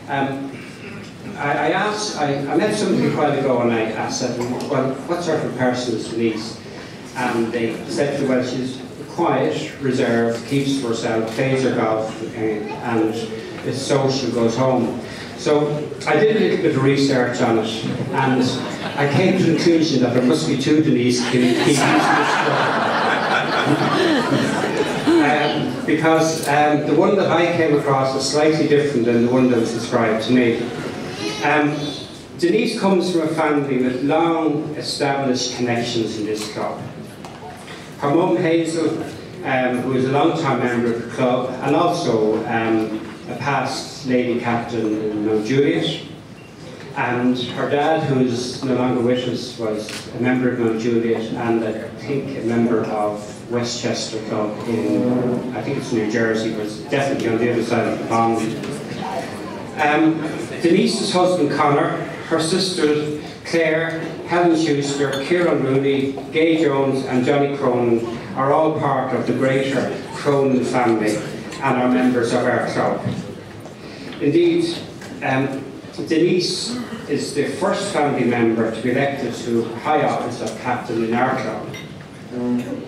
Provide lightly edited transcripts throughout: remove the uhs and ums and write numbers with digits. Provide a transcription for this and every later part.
I met somebody a while ago and I asked them, well, what sort of person is Denise? And they said to me, well, she's quiet, reserved, keeps to herself, plays her golf, and is social, goes home. So I did a little bit of research on it, and I came to the conclusion that there must be two Denise because the one that I came across was slightly different than the one that was described to me. Denise comes from a family with long established connections in this club. Her mum Hazel, who is a long-time member of the club, and also a past lady captain in Mount Juliet. And her dad, who is no longer with us, was a member of Mount Juliet and I think a member of Westchester Club in, I think it's New Jersey, but it's definitely on the other side of the pond. Denise's husband Connor, her sisters Claire, Helen Schuster, Kieran Rooney, Gay Jones and Johnny Cronin are all part of the greater Cronin family and are members of our club. Indeed, Denise is the first family member to be elected to high office of captain in our club.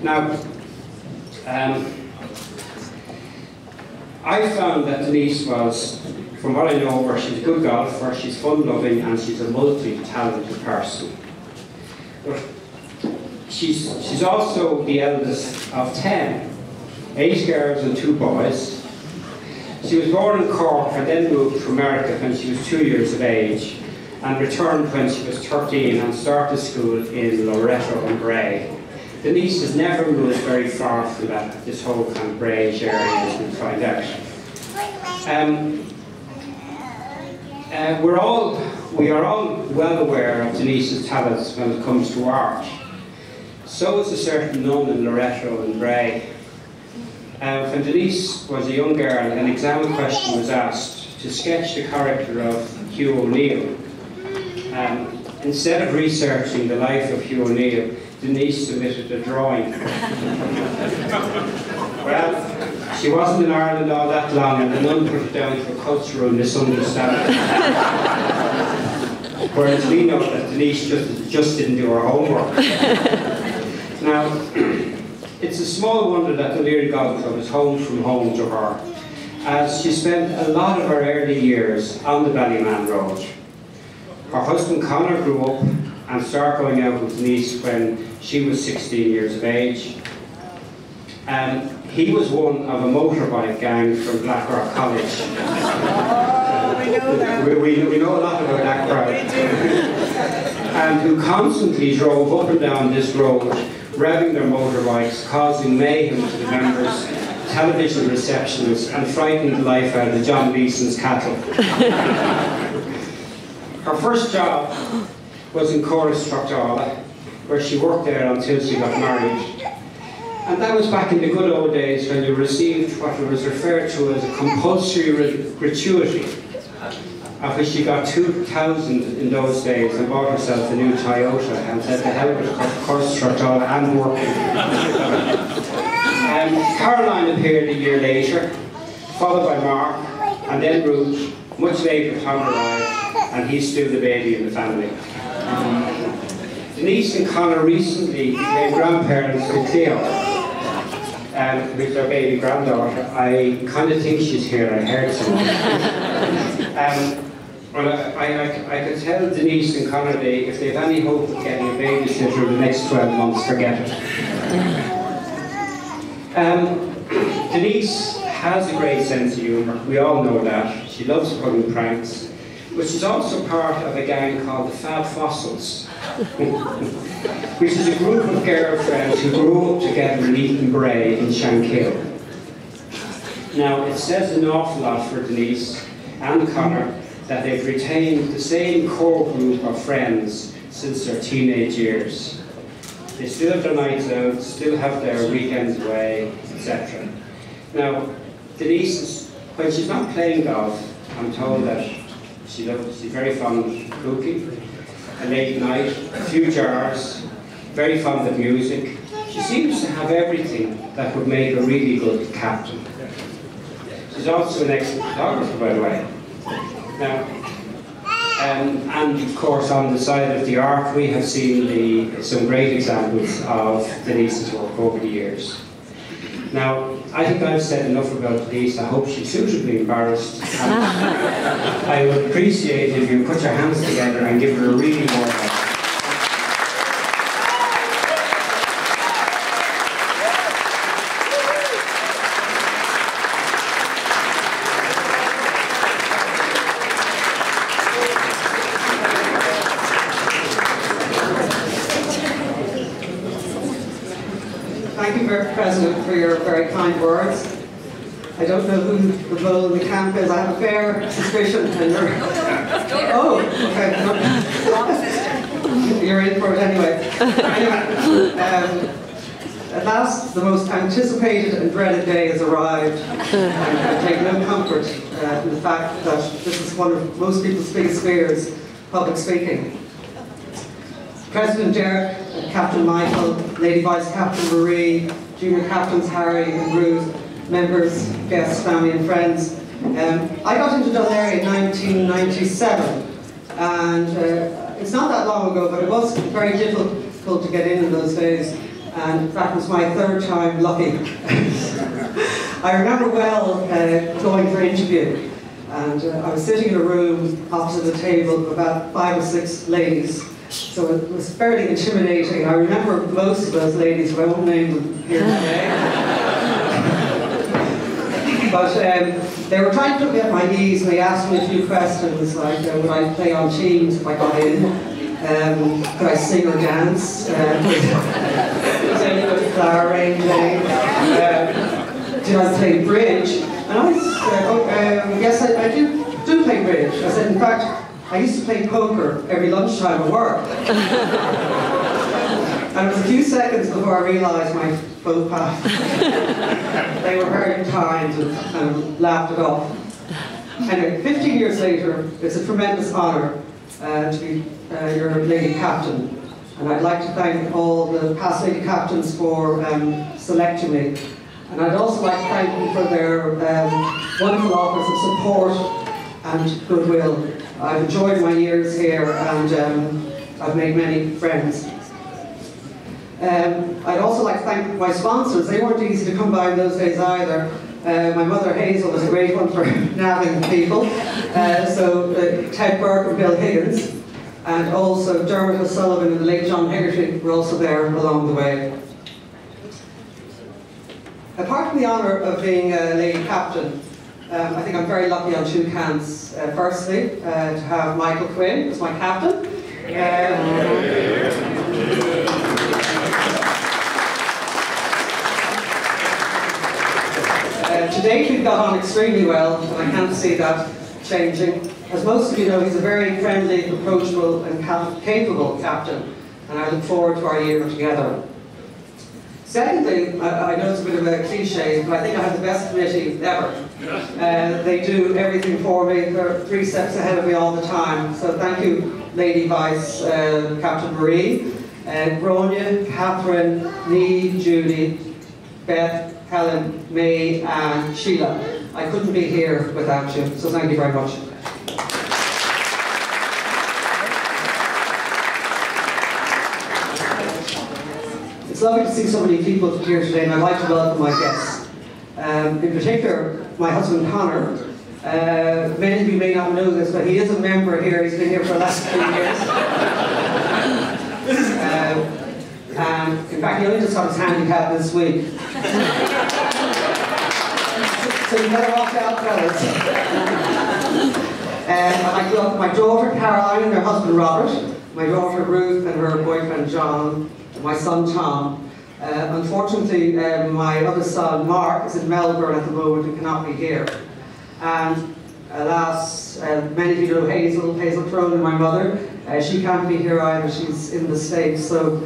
Now, I found that Denise was, from what I know of her, she's a good golfer, she's fun-loving, and she's a multi-talented person. But she's also the eldest of 10, 8 girls and 2 boys. She was born in Cork and then moved to America when she was 2 years of age, and returned when she was 13 and started school in Loretto and Bray. Denise has never moved very far from this whole kind of Brayish area, as we'll find out. We are all well aware of Denise's talents when it comes to art. So is a certain nun in Loretto and Bray. When Denise was a young girl, an exam question was asked to sketch the character of Hugh O'Neill. Instead of researching the life of Hugh O'Neill, Denise submitted a drawing. Well, she wasn't in Ireland all that long, and the nun put it down for cultural misunderstanding. Whereas we know that Denise just didn't do her homework. Now, it's a small wonder that the Laoghaire Golf Club is home from home to her, as she spent a lot of her early years on the Ballyman Road. Her husband Connor grew up and started going out with Denise when she was 16 years of age. He was one of a motorbike gang from Blackrock College. Oh, we know that. We know a lot about that crowd. And who constantly drove up and down this road, revving their motorbikes, causing mayhem to the members, television receptionists, and frightening the life out of John Leeson's cattle. Her first job was in Chorus Troctala, where she worked there until she got married. And that was back in the good old days when you received what was referred to as a compulsory gratuity, of which she got 2,000 in those days and bought herself a new Toyota and said to hell with Chorus Troctala and working. Caroline appeared a year later, followed by Mark, and then Ruth. Much later Tom arrived, and he's still the baby in the family. Denise and Connor recently became grandparents with Cleo, with their baby granddaughter. I kind of think she's here, I heard something. Well, I could tell Denise and Connor if they have any hope of getting a babysitter in the next 12 months, forget it. Denise has a great sense of humour, we all know that. She loves pulling pranks, but she's also part of a gang called the Fab Fossils, which is a group of girlfriends who grew up together in Eton Bray in Shankill. Now, it says an awful lot for Denise and Connor that they've retained the same core group of friends since their teenage years. They still have their nights out, still have their weekends away, etc. Now, Denise, when she's not playing golf, I'm told that she's very fond of cooking, a late night, a few jars, very fond of music. She seems to have everything that would make a really good captain. She's also an excellent photographer, by the way. Now, and of course on the side of the art we have seen some great examples of Denise's work over the years. Now, I think I've said enough about Denise. I hope she's suitably embarrassed. I would appreciate if you put your hands together and give her a really warm welcome. Thank you, President, for your very kind words. I don't know who the bull in the camp is. I have a fair suspicion. And oh, okay. You're in for it anyway. At last, the most anticipated and dreaded day has arrived. And I take no comfort in the fact that this is one of most people's biggest fears, public speaking. President Derek, Captain Michael, Lady Vice Captain Marie, Junior Captains Harry and Ruth, members, guests, family and friends. I got into Laoghaire in 1997, and it's not that long ago, but it was very difficult to get in those days, and that was my third time lucky. I remember well going for an interview, and I was sitting in a room opposite a table with about 5 or 6 ladies. So it was fairly intimidating. I remember most of those ladies, who I won't name them here today. But they were trying to put me at my knees, and they asked me a few questions, like would I play on teams if I got in? Could I sing or dance? Was any good flower arranging? Did I play bridge? And I said, yes, I do play bridge. I said, in fact, I used to play poker every lunchtime at work. And it was a few seconds before I realised my faux pas. They were very kind and laughed it off. Anyway, 15 years later, it's a tremendous honour to be your Lady Captain. And I'd like to thank all the past Lady Captains for selecting me. And I'd also like to thank them for their wonderful offers of support and goodwill. I've enjoyed my years here, and I've made many friends. I'd also like to thank my sponsors. They weren't easy to come by in those days either. My mother Hazel was a great one for nabbing people. Ted Burke and Bill Higgins, and also Dermot O'Sullivan and the late John Hegarty were also there along the way. Apart from the honour of being a Lady Captain, I think I'm very lucky on 2 counts. Firstly, to have Michael Quinn as my captain. To date, we've got on extremely well, and I can't see that changing. As most of you know, he's a very friendly, approachable, and capable captain, and I look forward to our year together. Secondly, I know it's a bit of a cliche, but I think I have the best committee ever. They do everything for me. They're 3 steps ahead of me all the time. So thank you, Lady Vice Captain Marie, Bronya, Catherine, Neve, Judy, Beth, Helen, May, and Sheila. I couldn't be here without you, so thank you very much. It's lovely to see so many people here today, and I'd like to welcome my guests. In particular, my husband Connor. Many of you may not know this, but he is a member here. He's been here for the last 3 years. In fact, he only just got his handicap this week. So you better watch out, fellas. I grew up with my daughter Caroline and her husband Robert, my daughter Ruth and her boyfriend John, my son Tom. Unfortunately, my other son Mark is in Melbourne at the moment and cannot be here. And alas, many of you know Hazel Crone, my mother. She can't be here either, she's in the States. So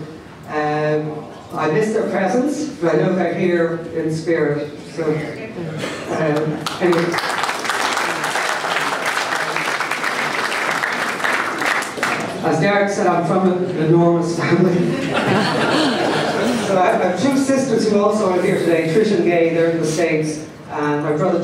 I miss their presence, but I know they're here in spirit. So anyway. As Derek said, I'm from an enormous family. So I have 2 sisters who also are here today, Trish and Gay, they're in the States, and my brother